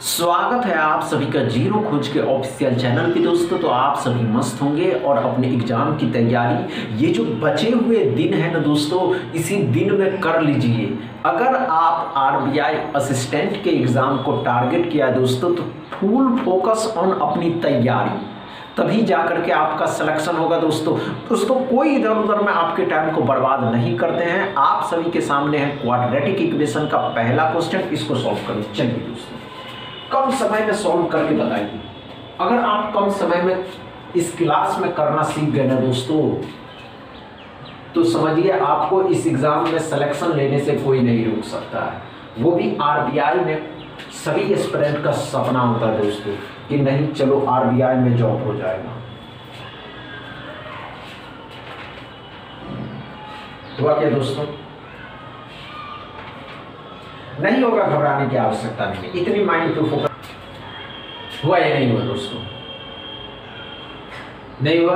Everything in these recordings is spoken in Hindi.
स्वागत है आप सभी का जीरो खोज के ऑफिशियल चैनल पे दोस्तों। तो आप सभी मस्त होंगे और अपने एग्जाम की तैयारी ये जो बचे हुए दिन है ना दोस्तों, इसी दिन में कर लीजिए। अगर आप आरबीआई असिस्टेंट के एग्जाम को टारगेट किया है दोस्तों, तो फुल फोकस ऑन अपनी तैयारी, तभी जाकर के आपका सिलेक्शन होगा दोस्तों। कोई इधर उधर में आपके टाइम को बर्बाद नहीं करते हैं। आप सभी के सामने है क्वाड्रेटिक इक्वेशन का पहला क्वेश्चन, इसको सॉल्व करिए। चलिए दोस्तों, कम समय में सॉल्व करके बताइए। अगर आप कम समय में इस क्लास में करना सीख गए ना दोस्तों, तो समझिए आपको इस एग्जाम में सिलेक्शन लेने से कोई नहीं रोक सकता है। वो भी आरबीआई में सभी एस्पिरेंट का सपना होता है दोस्तों कि नहीं चलो आरबीआई में जॉब हो जाएगा। हुआ क्या दोस्तों? नहीं होगा, घबराने की आवश्यकता नहीं है। इतनी माइंड पे फोकस हुआ या नहीं हुआ दोस्तों? नहीं हुआ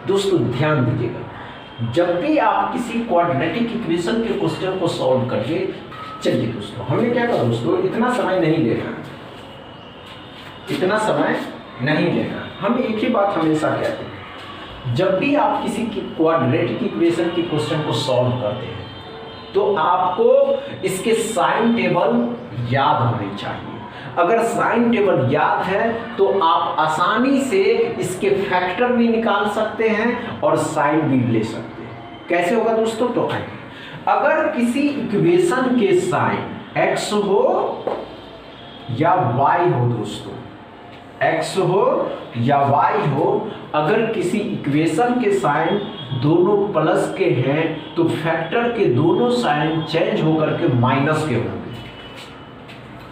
दोस्तों, ध्यान दीजिएगा। जब भी आप किसी क्वाड्रेटिक इक्वेशन के क्वेश्चन को सॉल्व करिए, चलिए दोस्तों हमने क्या कहा दोस्तों, इतना समय नहीं लेना, इतना समय नहीं लेना। हम एक ही बात हमेशा कहते हैं, जब भी आप किसी क्वाड्रेटिक इक्वेशन के क्वेश्चन को सॉल्व करते हैं तो आपको इसके साइन टेबल याद होने चाहिए। अगर साइन टेबल याद है तो आप आसानी से इसके फैक्टर भी निकाल सकते हैं और साइन भी ले सकते हैं। कैसे होगा दोस्तों? तो आइए, अगर किसी इक्वेशन के साइन x हो या y हो दोस्तों, x हो या y हो, अगर किसी इक्वेशन के साइन दोनों प्लस के हैं तो फैक्टर के दोनों साइन चेंज होकर के माइनस के होंगे।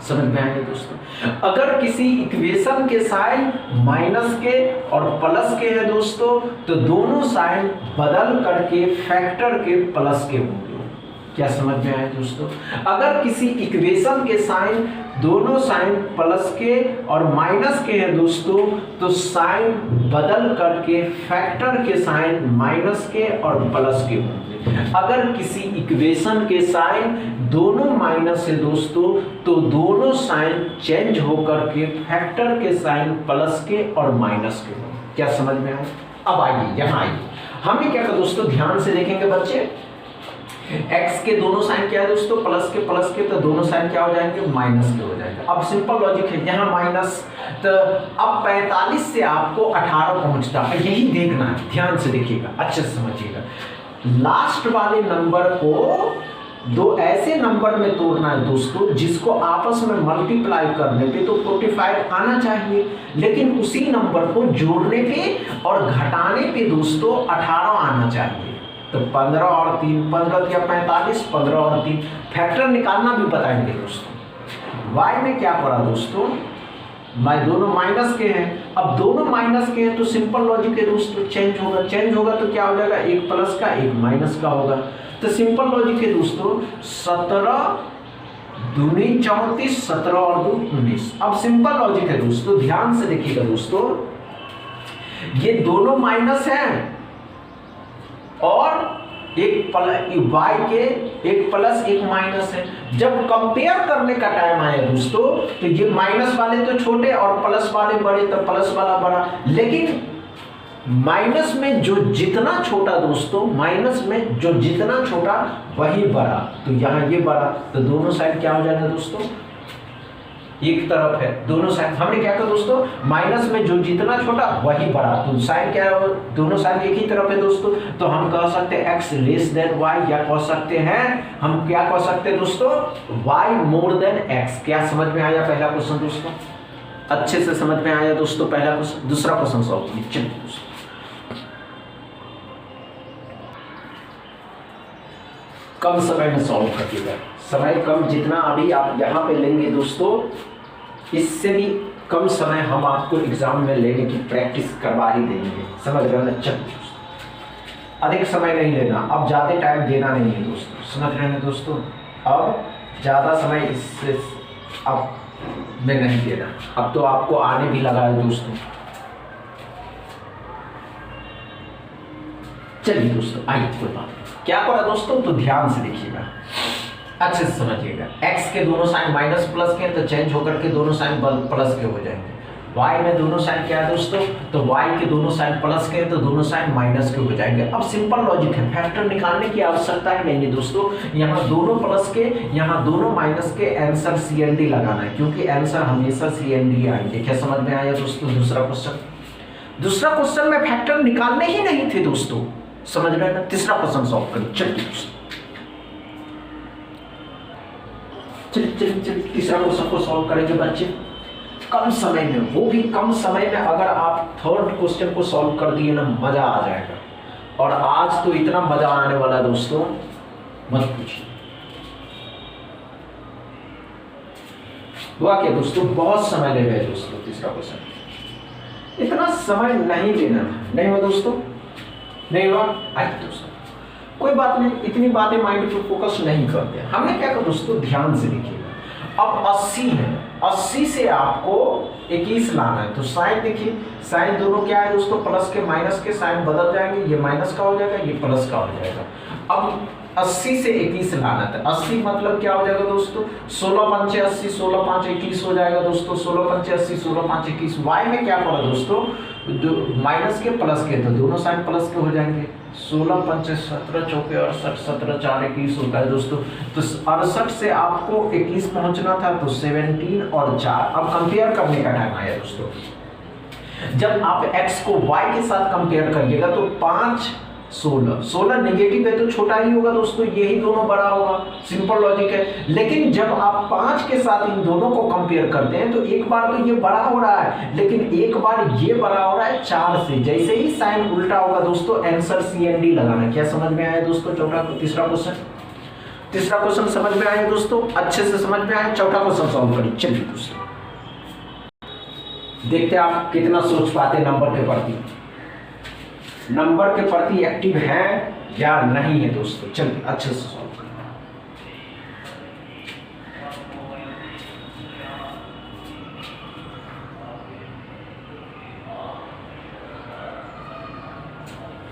समझ में आएंगे दोस्तों? अगर किसी इक्वेशन के साइन माइनस के और प्लस के हैं दोस्तों, तो दोनों साइन बदल करके फैक्टर के प्लस के होंगे। क्या समझ में आया दोस्तों? अगर किसी इक्वेशन के साइन दोनों साइन प्लस के और माइनस के हैं दोस्तों, तो साइन बदल करके फैक्टर के साइन माइनस के और प्लस के होंगे। अगर किसी इक्वेशन के साइन दोनों माइनस है दोस्तों, तो दोनों साइन चेंज होकर के फैक्टर के साइन प्लस के और माइनस के होंगे। क्या समझ में आया? अब आइए यहाँ आइए, हमने क्या कहा दोस्तों, ध्यान से देखेंगे बच्चे। x के दोनों साइन क्या है दोस्तों? प्लस के, तो दोनों साइन क्या हो जाएंगे? माइनस के हो जाएंगे। अब सिंपल लॉजिक है, यहाँ माइनस, तो अब 45 से आपको 18 पहुंचता है, यही देखना है। ध्यान से देखिएगा, अच्छे से समझिएगा। लास्ट वाले नंबर को दो ऐसे नंबर में तोड़ना है दोस्तों जिसको आपस में मल्टीप्लाई करने पे तो 45 आना चाहिए, लेकिन उसी नंबर को जोड़ने पे और घटाने पे दोस्तों 18 आना चाहिए। तो 15 और 3, 15 या 45, 15 और 3 फैक्टर निकालना भी बताएंगे दोस्तों। y में क्या पड़ा दोस्तों? दोनों माइनस के हैं। अब दोनों माइनस के हैं तो सिंपल लॉजिक है दोस्तों, चेंज होगा तो क्या हो जाएगा? एक प्लस का एक माइनस का होगा। तो सिंपल लॉजिक है दोस्तों, 17 दूनी 34, 17 और 2 19। अब सिंपल लॉजिक है दोस्तों, ध्यान से देखिएगा दोस्तों, ये दोनों माइनस हैं और एक y के एक प्लस एक माइनस है। जब कंपेयर करने का टाइम आया दोस्तों, तो ये माइनस वाले तो छोटे और प्लस वाले बड़े, तो प्लस वाला बड़ा। लेकिन माइनस में जो जितना छोटा दोस्तों, माइनस में जो जितना छोटा वही बड़ा, तो यहाँ ये बड़ा, तो दोनों साइड क्या हो जाएगा दोस्तों? एक तरफ है, दोनों साइड हमने क्या कहा दोस्तों, माइनस में जो जितना छोटा वही बड़ा, तो साइड क्या है? दोनों साइड एक ही तरफ है दोस्तों। तो हम कह सकते हैं x लेस देन y, या कह सकते हैं हम क्या कह सकते हैं दोस्तों, y मोर देन x। क्या समझ में आया पहला क्वेश्चन दोस्तों? अच्छे से समझ में आया दोस्तों पहला क्वेश्चन। दूसरा क्वेश्चन सॉल्व कीजिए। चलिए दोस्तों, कम समय में सॉल्व करिएगा। समय कम जितना अभी आप यहाँ पे लेंगे दोस्तों, इससे भी कम समय हम आपको एग्जाम में लेने की प्रैक्टिस करवा ही देंगे। समझ रहे हैं? चलिए, अधिक समय नहीं लेना, अब ज़्यादा टाइम देना नहीं है दोस्तों। समझ रहे हैं दोस्तों? अब ज़्यादा समय इससे अब में नहीं देना। अब तो आपको आने भी लगा है दोस्तों। चलिए दोस्तों, आइए, कोई बात नहीं। क्या करा दोस्तों, तो ध्यान से देखिएगा। अच्छे से समझिएगा, x के दोनों साइन माइनस प्लस के हैं तो चेंज होकर के दोनों साइन प्लस के हो जाएंगे। y में दोनों साइन क्या है दोस्तों, तो y के दोनों साइन प्लस के हैं तो दोनों साइन माइनस के हो जाएंगे। अब सिंपल लॉजिक है, फैक्टर निकालने की आवश्यकता ही नहीं है दोस्तों। यहाँ दोनों प्लस के, यहाँ दोनों माइनस के, आंसर CND लगाना है क्योंकि आंसर हमेशा CND आएंगे। क्या समझ में आया दोस्तों? दूसरा क्वेश्चन में फैक्टर निकालने ही नहीं थे दोस्तों, समझ रहे हैं ना। तीसरा क्वेश्चन सॉल्व करें, चलिए तीसरा क्वेश्चन को सॉल्व करेंगे बच्चे कम समय में, वो भी कम समय में। अगर आप थर्ड क्वेश्चन को सॉल्व कर दिए ना, मजा आ जाएगा। और आज तो इतना मजा आने वाला है दोस्तों, मत पूछिए। हुआ क्या दोस्तों, बहुत समय ले गए दोस्तों। तीसरा क्वेश्चन इतना समय नहीं लेना, नहीं हुआ दोस्तों, नहीं हुआ। आइए दोस्तों, कोई बात नहीं, इतनी बातें माइंड पे फोकस नहीं करते। हमने क्या कहा दोस्तों, ध्यान से देखिएगा। अब 80 है, 80 से आपको 21 लाना है। तो साइन देखिए, साइन दोनों क्या है दोस्तों, प्लस के माइनस के, साइन बदल जाएंगे, ये माइनस का हो जाएगा, ये प्लस का हो जाएगा। अब 80 से 21 लाना था। 80 मतलब क्या हो जाएगा दोस्तों, 16 पंचे 80, 16 5 21 हो जाएगा दोस्तों। 16 पंचे 80, 16 5 21। वाई में क्या पड़ा दोस्तों, माइनस के प्लस के, तो दोनों साइन प्लस के हो जाएंगे। 16 पंचे 17 चौके 68, 17 4 21 होता है दोस्तों। तो 68 से आपको 21 पहुंचना था, तो 17 और 4। अब कंपेयर करने का टाइम आया दोस्तों। जब आप x को y के साथ कंपेयर करिएगा तो 5 16 नेगेटिव है तो छोटा ही होगा दोस्तों, यही दोनों बड़ा होगा, सिंपल लॉजिक है। लेकिन जब आप 5 के साथ इन दोनों को कंपेयर करते हैं तो एक बार तो ये बड़ा हो रहा है, लेकिन एक बार ये बड़ा हो रहा है 4 से। जैसे ही साइन उल्टा होगा दोस्तों, आंसर CND लगाना। क्या समझ में आया दोस्तों? तीसरा क्वेश्चन समझ में आया दोस्तों, अच्छे से समझ में आया। चौथा क्वेश्चन सॉल्व करिए। चलिए दोस्तों, देखते हैं आप कितना सोच पाते नंबर के प्रति एक्टिव है या नहीं है दोस्तों। चलिए अच्छे से सॉल्व करें।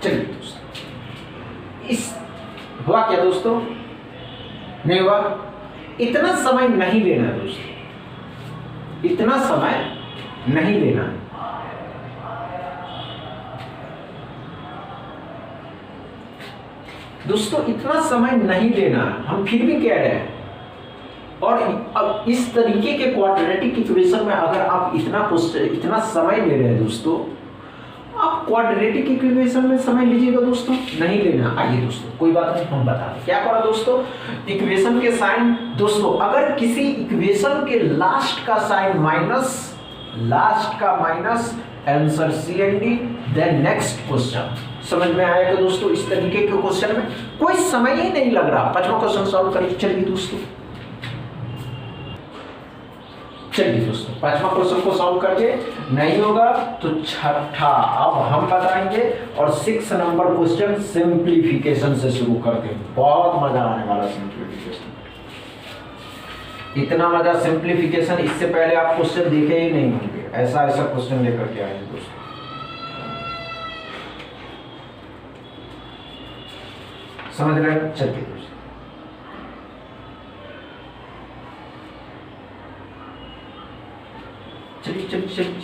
चलिए दोस्तों, इस हुआ क्या दोस्तों, नहीं हुआ। इतना समय नहीं लेना है दोस्तों, इतना समय नहीं लेना है। दोस्तों इतना समय नहीं लेना, हम फिर भी कह रहे हैं। और अब इस तरीके के क्वाड्रेटिक इक्वेशन में अगर आप इतना समय ले रहे हैं दोस्तों, आप क्वाड्रेटिक इक्वेशन में समय लीजिएगा दोस्तों, नहीं लेना। आइए दोस्तों, कोई बात नहीं, हम बता दें क्या करा दोस्तों। इक्वेशन के साइन दोस्तों, अगर किसी इक्वेशन के लास्ट का sign minus, answer CND। Then next question, समझ में आएगा दोस्तों। इस तरीके के क्वेश्चन में कोई समय ही नहीं लग रहा। 5वां क्वेश्चन सॉल्व करिए। चलिए दोस्तों, 5वां क्वेश्चन को सॉल्व करके नहीं होगा तो 6ठा अब हम बताएंगे। और 6 नंबर क्वेश्चन सिंप्लीफिकेशन से शुरू करते हैं। बहुत मजा आने वाला सिंप्लीफिकेशन, इतना मजा सिंप्लीफिकेशन इससे पहले आप क्वेश्चन देखे ही नहीं होंगे। ऐसा क्वेश्चन लेकर के आए दोस्तों। समझ रहे हैं? चलिए दोस्तों, चलिए।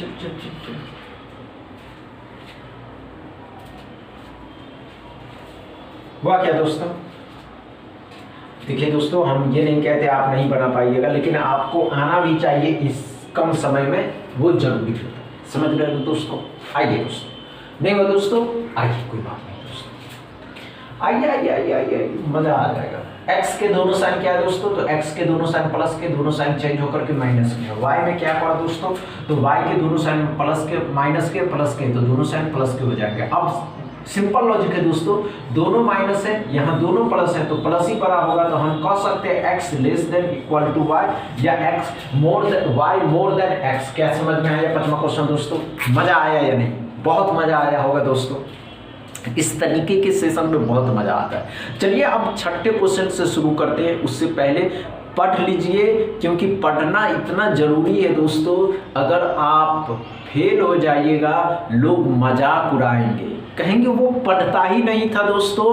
हुआ क्या दोस्तों, देखिए दोस्तों, हम ये नहीं कहते आप नहीं बना पाइएगा, लेकिन आपको आना भी चाहिए इस कम समय में, वो जरूरी होता है। समझ रहे हो दोस्तों? आइए दोस्तों, नहीं हुआ दोस्तों, आइए, कोई बात नहीं दोस्तों, आइए, मजा आ जाएगा। x के दोनों साइन क्या है दोस्तों, तो x के दोनों साइन प्लस के, दोनों साइन चेंज होकर के माइनस के। y में क्या पड़ा दोस्तों, तो y के दोनों साइन प्लस के, माइनस के, प्लस के, तो दोनों साइन प्लस के हो जाएंगे। अब सिंपल लॉजिक है दोस्तों, दोनों माइनस है, यहाँ दोनों प्लस है, तो प्लस ही बड़ा होगा। तो हम कह सकते हैं x less than equal to y या x मोर देन x। क्या समझ में आया 5वां क्वेश्चन दोस्तों? मजा आया या नहीं? बहुत मजा आया होगा दोस्तों। इस तरीके के सेशन में बहुत मजा आता है। चलिए अब 6ठे क्वेश्चन से शुरू करते हैं। उससे पहले पढ़ लीजिए, क्योंकि पढ़ना इतना जरूरी है दोस्तों। अगर आप फेल हो जाइएगा, लोग मजाक उड़ाएंगे, कहेंगे वो पढ़ता ही नहीं था दोस्तों।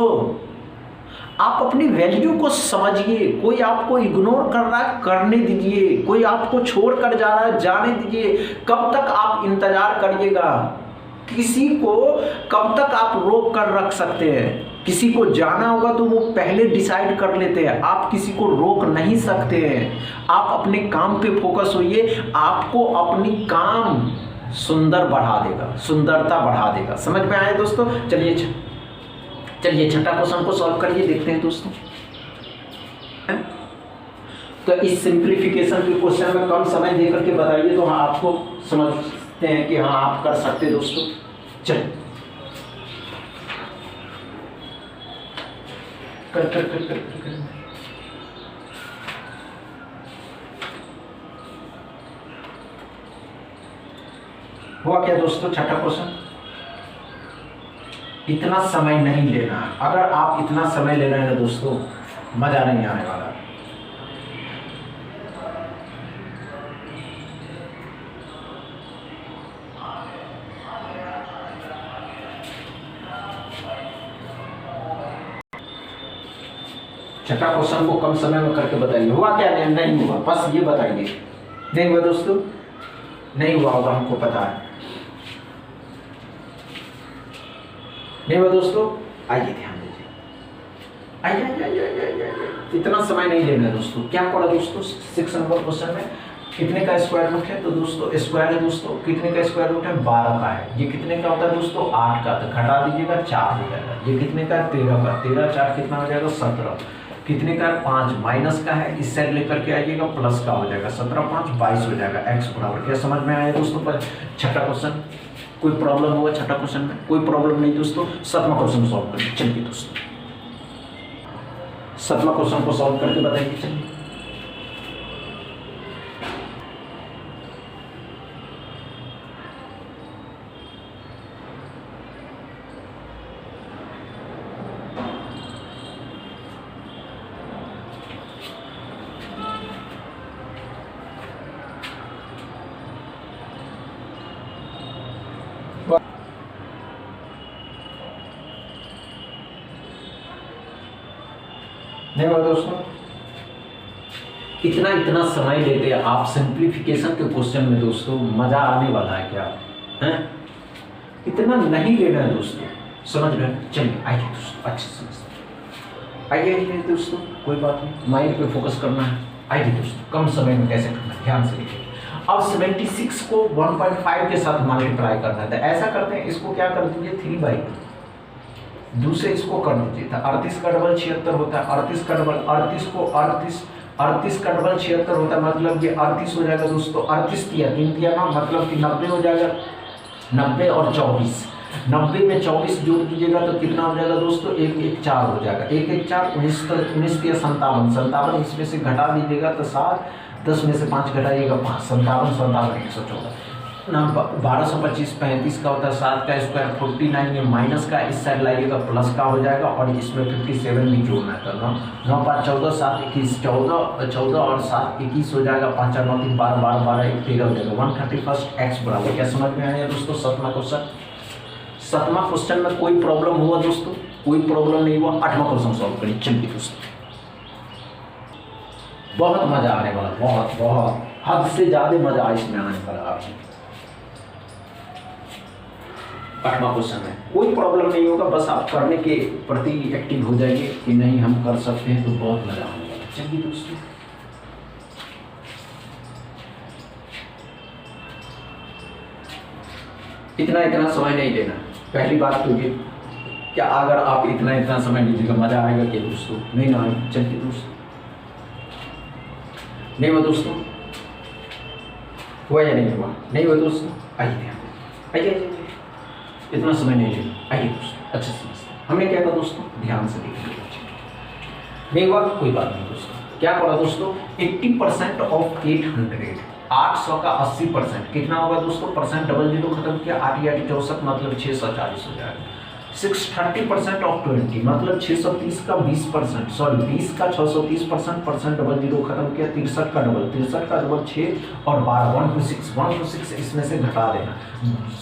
आप अपनी वैल्यू को समझिए। कोई आपको इग्नोर कर रहा है, करने दीजिए। कोई आपको छोड़ कर जा रहा है, जाने दीजिए। कब तक आप इंतजार करिएगा? किसी को कब तक आप रोक कर रख सकते हैं? किसी को जाना होगा तो वो पहले डिसाइड कर लेते हैं, आप किसी को रोक नहीं सकते हैं। आप अपने काम पे फोकस होइए, आपको अपनी काम सुंदर बढ़ा देगा, सुंदरता बढ़ा देगा। समझ में आए दोस्तों? चलिए छठा क्वेश्चन को सॉल्व करिए, देखते हैं दोस्तों। तो इस सिंप्लीफिकेशन के क्वेश्चन में कम समय देकर के बताइए तो हाँ आपको समझते हैं कि हाँ आप कर सकते हैं दोस्तों। चलिए कर। हुआ क्या दोस्तों? छठा क्वेश्चन। इतना समय नहीं लेना। अगर आप इतना समय ले रहे हैं ना दोस्तों, मजा नहीं आने वाला। छठा क्वेश्चन को कम समय में करके बताइए। हुआ क्या? नहीं हुआ, बस ये बताइए। नहीं हुआ दोस्तों? नहीं हुआ होगा, हमको पता है नहीं हुआ दोस्तों। आइए ध्यान दीजिए, आइए। इतना समय नहीं लेना है दोस्तों। क्या पढ़ा दोस्तों 6 नंबर क्वेश्चन में? कितने का स्क्वायर रूट है? तो दोस्तों स्क्वायर है दोस्तों, कितने का स्क्वायर रूट है? 12 का है। ये कितने का होता है दोस्तों? 8 का। तो घटा दीजिएगा, 4 हो जाएगा। ये कितने का है? 13 का। 13 4 कितना हो जाएगा? 17। कितने का? 5। माइनस का है, इस साइड लेकर के आइएगा, प्लस का हो जाएगा। 17 5 22 हो जाएगा। एक्स बराबर। क्या समझ में आया दोस्तों? पर छठा क्वेश्चन कोई प्रॉब्लम होगा? छठा क्वेश्चन में कोई प्रॉब्लम नहीं दोस्तों। 7वां क्वेश्चन सॉल्व करिए। चलिए दोस्तों 7वां क्वेश्चन को सॉल्व करके बताइए। चलिए नहीं हुआ दोस्तों। इतना समय लेते हैं आप सिंप्लीफिकेशन के क्वेश्चन में दोस्तों, मजा आने वाला है क्या हैं? इतना नहीं लेना है दोस्तों, समझ रहे हैं? चलिए आइए दोस्तों, अच्छे से आइए दोस्तों, कोई बात नहीं, माइंड पे फोकस करना है। आइए दोस्तों, कम समय में कैसे करना है ध्यान से देखिए। अब 76 को 1.5 के साथ मल्टीप्लाई करना है। तो ऐसा करते हैं, इसको क्या कर दीजिए 3/2, दूसरे इसको कर दीजिए। था 38 का डबल 76 होता है। 38 का डबल 38 को 38 का डबल 76 होता है, मतलब ये 38 हो जाएगा दोस्तों। 38 किया 3 किया ना, मतलब कि 90 हो जाएगा। 90 और 24, 90 में 24 जोड़ दीजिएगा तो कितना हो जाएगा दोस्तों? 1 1 4 हो जाएगा। 1 1 4 19 या 57, 57 इसमें से घटा दीजिएगा तो 7, 10 में से 5 घटाइएगा 5, 57 57 114 ना। 1225 35 का होता है। 7 का स्क्वायर 49 में माइनस का इस साइड लाइएगा, प्लस का हो जाएगा, और इसमें 57 भी जोड़ना है। 9 5 14 7 21 14 और 7 21 हो जाएगा। 5 4 9 3 12 12 12 1 13 हो जाएगा। 131 एक्स बराबर। क्या समझ में आया दोस्तों? 7वां क्वेश्चन। 7वां क्वेश्चन में कोई प्रॉब्लम हुआ दोस्तों? कोई प्रॉब्लम नहीं हुआ। 8वां क्वेश्चन सॉल्व करिए। चलिए दोस्तों, बहुत मजा आने वाला, बहुत बहुत हद से ज्यादा मजा इसमें आने वाला आपको। 8वां क्वेश्चन में कोई प्रॉब्लम नहीं होगा, बस आप करने के प्रति एक्टिव हो जाइए कि नहीं हम कर सकते हैं, तो बहुत मजा आने वाला। चलिए दोस्तों, इतना समय नहीं लेना। पहली बात तो ये, क्या अगर आप इतना समय लीजिएगा मजा आएगा क्या दोस्तों? नहीं ना आएगा। चलिए दोस्तों, नहीं हुआ दोस्तों? हुआ या नहीं हुआ? नहीं हुआ दोस्तों। आइए आइए, इतना समय नहीं लेना। आइए दोस्तों, अच्छे से हमने क्या कहा दोस्तों? ध्यान से देखिए। नहीं हुआ कोई बात नहीं दोस्तों। क्या करा दोस्तों? 80% ऑफ 800, 800 का 80% कितना होगा दोस्तों? परसेंट डबल जीरो खत्म किया, 8 8 64 मतलब 640 हो जाएगा। 630% ऑफ 20 मतलब 630 का 20%, सॉरी 20 का 630% परसेंट डबल जीरो खत्म किया, 63 का डबल 6 और 12 126 इसमें से घटा देना,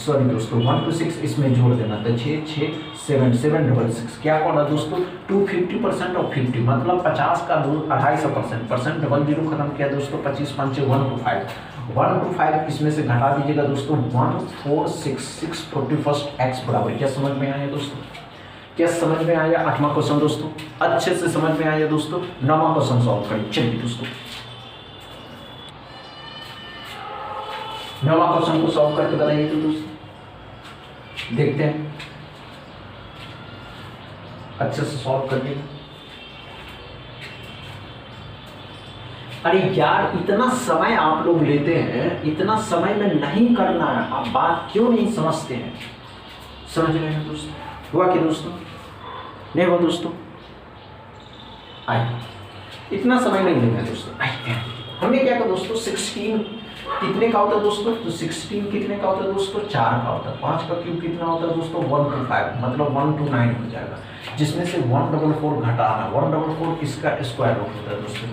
सॉरी दोस्तों 126 इसमें जोड़ देना, तो 6 7 क्या पड़ा दोस्तों 250% ऑफ 50 मतलब 50 का 250% परसेंट डबल जीरो खत्म किया दोस्तों, 25 5 1 to 5 इसमें से घटा दीजिएगा दोस्तों 1466 41 x बराबर, क्या समझ में आया दोस्तों, क्या समझ में आया। 8वां क्वेश्चन दोस्तों अच्छे से समझ में आया दोस्तों। 9वां क्वेश्चन सॉल्व करिए, चलिए दोस्तों 9वां क्वेश्चन को सॉल्व करके बताइए तो दोस्तों, देखते हैं अच्छे से सॉल्व करिए। अरे यार इतना समय आप लोग लेते हैं, इतना समय में नहीं करना है, आप बात क्यों नहीं समझते हैं, समझ रहे हैं दोस्तों, हुआ क्या दोस्तों, नहीं हुआ दोस्तों, आइए इतना समय नहीं लेना दोस्तों, आइए हमने क्या कहा दोस्तों 16 कितने का होता है दोस्तों, तो 16 कितने का होता है दोस्तों 4 का होता है, 5 का क्यूब कितना होता है दोस्तों 1 to 5 मतलब 1 to 9 हो जाएगा, जिसमें से 144 घटाना, 144 किसका स्क्वायर रूट होता है दोस्तों,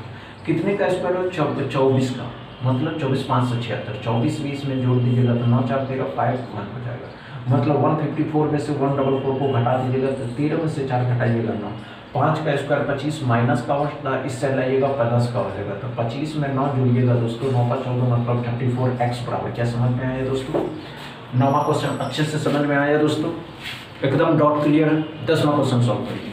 कितने का स्क्वायर रूट 24 का मतलब 24 576, 24 20 में जोड़ दीजिएगा तो 9 4 13 5 1 हो जाएगा, मतलब 154 में से 144 को घटा दीजिएगा तो 13 में से 4 घटाइएगा 9, 5 का स्क्वायर 25 माइनस का होता इससे लाइएगा प्लस का हो जाएगा, तो 25 में 9 जोड़िएगा दोस्तों 9 का 14 मतलब 34x बराबर, क्या समझ में आया दोस्तों। 9वां क्वेश्चन अच्छे से समझ में आया दोस्तों, एकदम डॉट क्लियर है। 10वां क्वेश्चन सॉल्व करिए,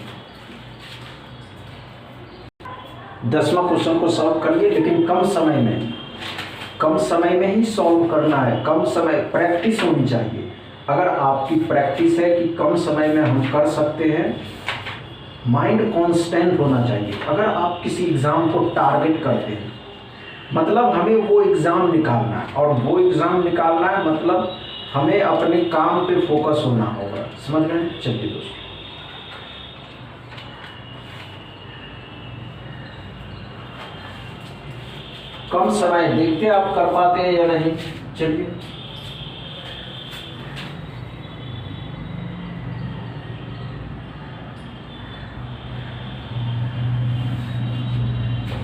10वां क्वेश्चन को सॉल्व करिए लेकिन कम समय में ही सॉल्व करना है, कम समय प्रैक्टिस होनी चाहिए। अगर आपकी प्रैक्टिस है कि कम समय में हम कर सकते हैं, माइंड कांस्टेंट होना चाहिए। अगर आप किसी एग्जाम को टारगेट करते हैं मतलब हमें वो एग्जाम निकालना है, और वो एग्जाम निकालना है मतलब हमें अपने काम पे फोकस होना होगा, समझ रहे हैं। चलिए दोस्तों कम समय देखते हैं आप कर पाते हैं या नहीं, चलिए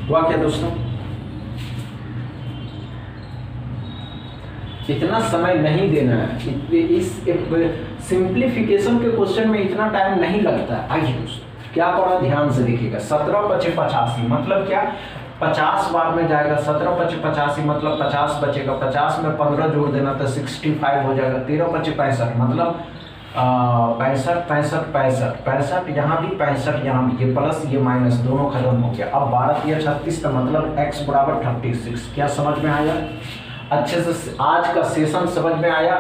हुआ क्या दोस्तों, इतना समय नहीं देना है, इस सिंप्लीफिकेशन के क्वेश्चन में इतना टाइम नहीं लगता है। आइए दोस्तों क्या पढ़ा ध्यान से देखिएगा, 17 5 85 मतलब क्या 50 बार में जाएगा, 17 5 85 मतलब 50 बचेगा, 50 में 15 जोड़ देना तो 65 हो जाएगा, 13 5 65 मतलब 65 यहाँ भी 65 यहाँ भी, ये प्लस ये माइनस दोनों खत्म हो गया। अब 12 या 36 का मतलब x बराबर 36, क्या समझ में आया अच्छे से। आज का सेशन समझ में आया।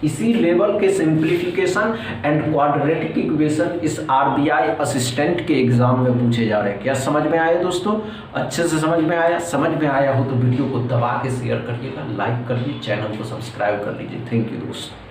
इसी लेवल के सिंप्लीफिकेशन एंड क्वाड्रेटिक इक्वेशन इस RBI असिस्टेंट के एग्जाम में पूछे जा रहे हैं, क्या समझ में आया दोस्तों, अच्छे से समझ में आया। समझ में आया हो तो वीडियो को दबा के शेयर करिएगा, लाइक करिए, चैनल को सब्सक्राइब कर लीजिए। थैंक यू दोस्तों।